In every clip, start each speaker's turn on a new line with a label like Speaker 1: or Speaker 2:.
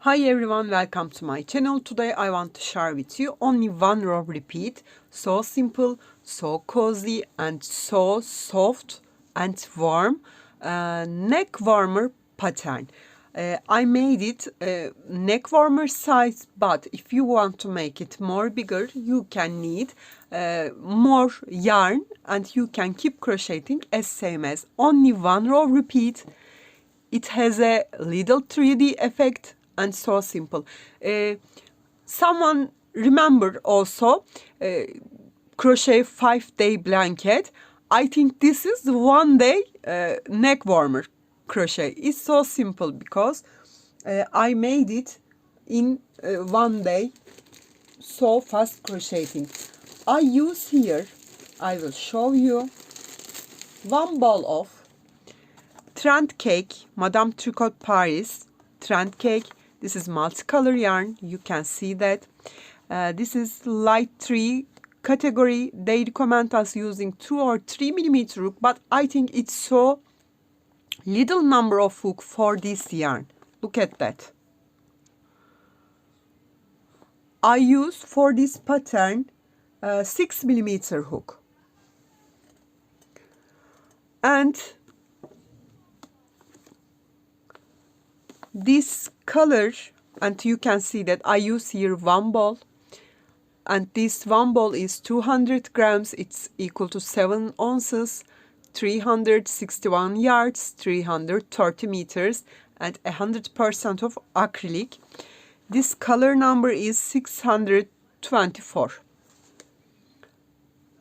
Speaker 1: Hi everyone, welcome to my channel. Today I want to share with you only one row repeat. So simple, so cozy and so soft and warm neck warmer pattern. I made it neck warmer size, but if you want to make it more bigger, you can need more yarn and you can keep crocheting as same as only one row repeat. It has a little 3D effect and so simple. Someone remember also crochet 5-day blanket. I think this is the 1-day neck warmer crochet. It's so simple because I made it in 1 day, so fast crocheting. I use here, I will show you, one ball of Trend Cake, Madame Tricot Paris Trend Cake. This is multicolor yarn. You can see that. This is light 3 category. They recommend us using 2 or 3 millimeter hook, but I think it's so little number of hook for this yarn. Look at that. I use for this pattern 6 millimeter hook. And this color, and you can see that I use here one ball, and this one ball is 200 grams. It's equal to 7 ounces, 361 yards, 330 meters, and 100% of acrylic. This color number is 624.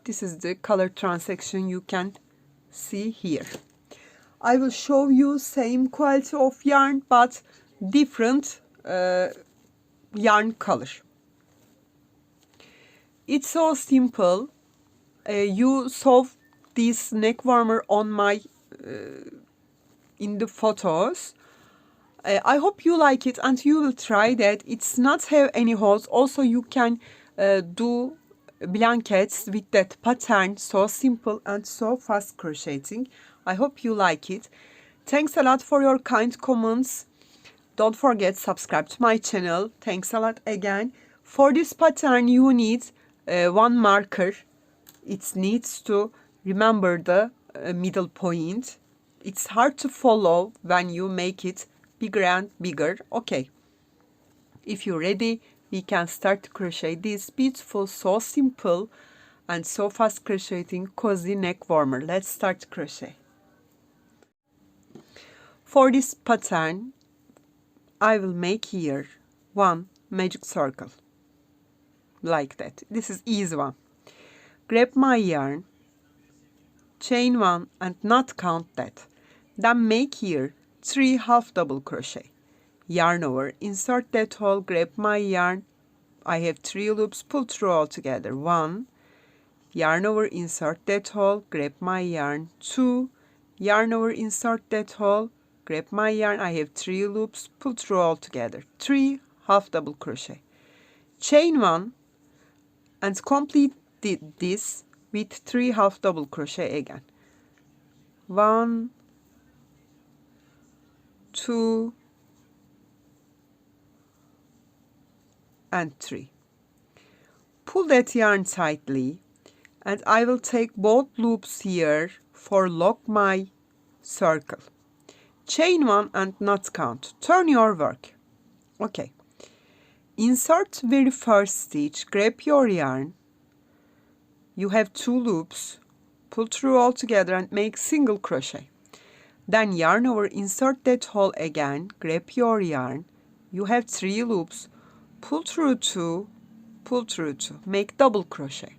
Speaker 1: This is the color transaction you can see here. I will show you same quality of yarn but different yarn color. It's so simple. You saw this neck warmer on my in the photos. I hope you like it and you will try that. It's not have any holes. Also you can do blankets with that pattern. So simple and so fast crocheting. I hope you like it. Thanks a lot for your kind comments. Don't forget subscribe to my channel. Thanks a lot again. For this pattern you need one marker. It needs to remember the middle point. It's hard to follow when you make it bigger and bigger. Okay. If you're ready, we can start to crochet this beautiful, so simple and so fast crocheting cozy neck warmer. Let's start to crochet. For this pattern, I will make here one magic circle, like that. This is easy one. Grab my yarn, chain one and not count that. Then make here 3 half double crochet. Yarn over, insert that hole, grab my yarn. I have 3 loops, pull through all together. 1, yarn over, insert that hole, grab my yarn. 2, yarn over, insert that hole, grab my yarn. I have 3 loops, pull through all together. 3 half double crochet. Chain 1 and complete this with 3 half double crochet again. 1, 2 and 3. Pull that yarn tightly and I will take both loops here for lock my circle. Chain 1 and not count. Turn your work. Okay. Insert very first stitch, grab your yarn. You have 2 loops. Pull through all together and make single crochet. Then yarn over, insert that hole again, grab your yarn. You have 3 loops. Pull through 2, pull through 2. Make double crochet.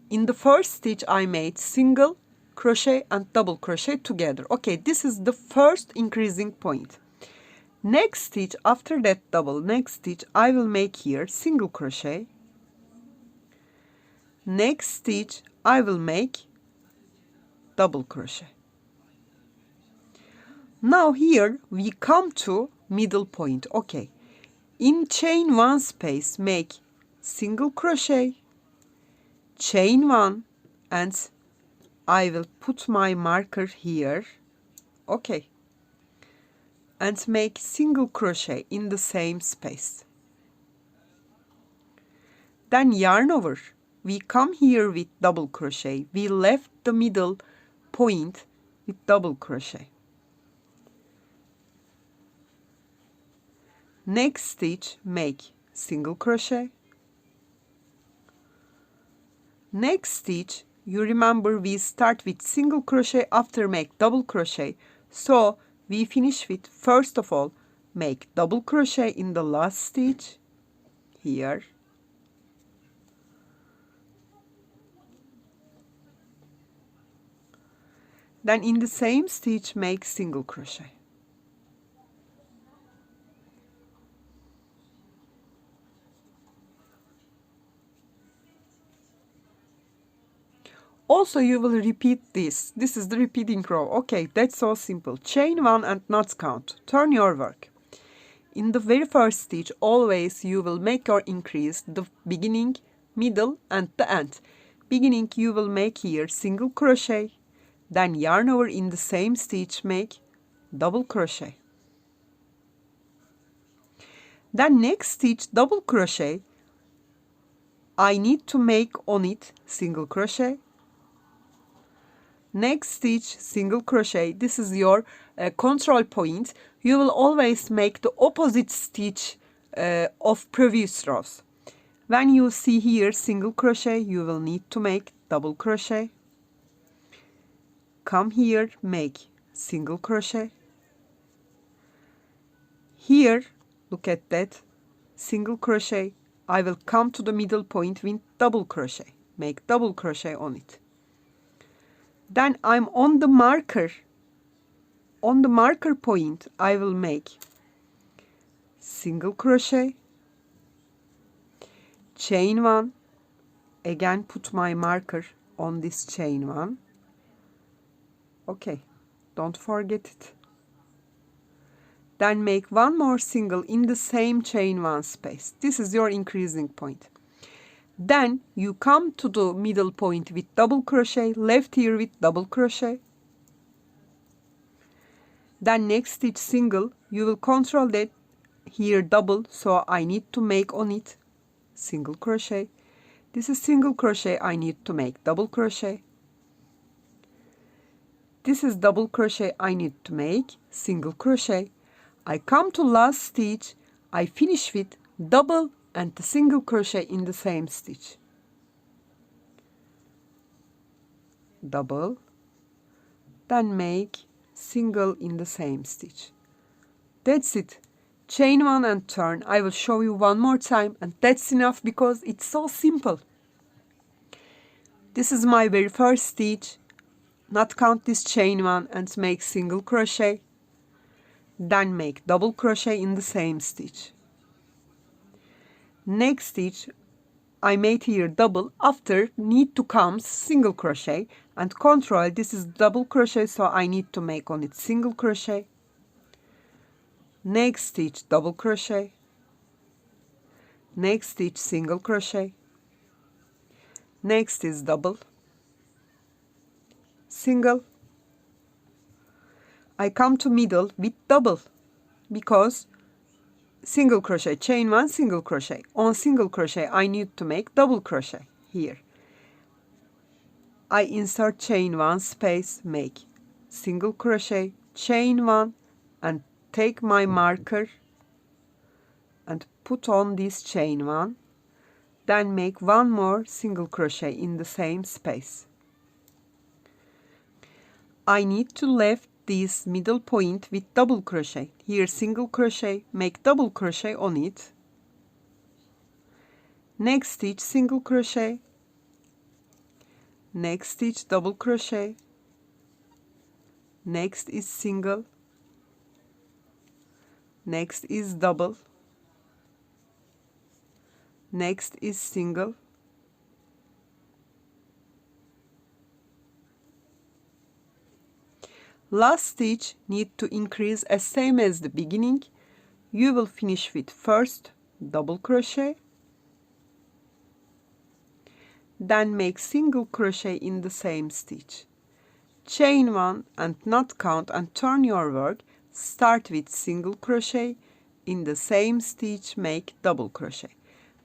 Speaker 1: In the first stitch I made single crochet and double crochet together. Okay, this is the first increasing point. Next stitch, after that double, next stitch I will make here single crochet. Next stitch I will make double crochet. Now here we come to middle point. Okay, in chain 1 space make single crochet, chain 1 and I will put my marker here. Okay, and make single crochet in the same space. Then yarn over. We come here with double crochet. We left the middle point with double crochet. Next stitch, make single crochet. Next stitch, you remember we start with single crochet, after make double crochet. So we finish with, first of all, make double crochet in the last stitch here. Then in the same stitch make single crochet. Also, you will repeat this. This is the repeating row. Okay, that's so simple. Chain 1 and not count. Turn your work. In the very first stitch, always you will make your increase the beginning, middle and the end. Beginning you will make here single crochet. Then yarn over, in the same stitch make double crochet. Then next stitch double crochet. I need to make on it single crochet. Next stitch single crochet. This is your control point. You will always make the opposite stitch of previous rows. When you see here single crochet, you will need to make double crochet. Come here, make single crochet. Here, look at that, single crochet. I will come to the middle point with double crochet. Make double crochet on it. Then I'm on the marker. On the marker point, I will make single crochet, chain 1, again put my marker on this chain 1. Okay, don't forget it. Then make one more single in the same chain 1 space. This is your increasing point. Then you come to the middle point with double crochet, left here with double crochet. Then next stitch single, you will control that here double, so I need to make on it single crochet. This is single crochet, I need to make double crochet. This is double crochet, I need to make single crochet. I come to last stitch, I finish with double and the single crochet in the same stitch. Double, then make single in the same stitch. That's it. Chain 1 and turn. I will show you one more time, and that's enough because it's so simple. This is my very first stitch. Not count this chain 1 and make single crochet. Then make double crochet in the same stitch. Next stitch, I made here double, after need to come single crochet and control. This is double crochet, so I need to make on it single crochet. Next stitch double crochet. Next stitch single crochet. Next is double, single. I come to middle with double because single crochet, chain 1, single crochet. On single crochet I need to make double crochet here. I insert chain 1 space, make single crochet, chain 1 and take my marker and put on this chain 1. Then make one more single crochet in the same space. I need to left this middle point with double crochet. Here single crochet, make double crochet on it. Next stitch single crochet. Next stitch double crochet. Next is single. Next is double. Next is single. Last stitch need to increase as same as the beginning. You will finish with first double crochet, then make single crochet in the same stitch, chain 1 and not count and turn your work. start with single crochet, in the same stitch make double crochet,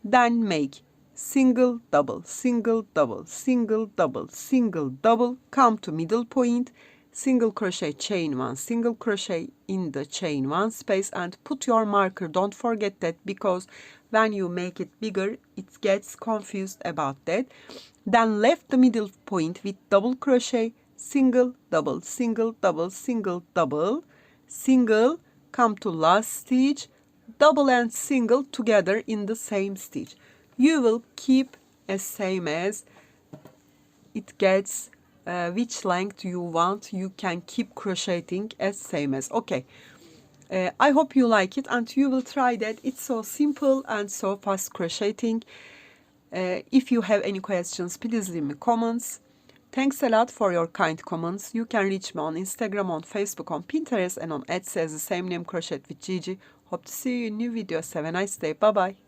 Speaker 1: then make single double, single double, single double, single double, come to middle point, single crochet, chain one, single crochet in the chain one space, and put your marker. Don't forget that, because when you make it bigger it gets confused about that. Then left the middle point with double crochet, single double, single double, single double, single, come to last stitch, double and single together in the same stitch. You will keep as same as it gets which length you want. You can keep crocheting as same as. Okay, I hope you like it and you will try that. It's so simple and so fast crocheting. If you have any questions, please leave me comments. Thanks a lot for your kind comments. You can reach me on Instagram, on Facebook, on Pinterest, and on Etsy as the same name, Crochet with Gigi. Hope to see you in new videos. Have a nice day. Bye bye.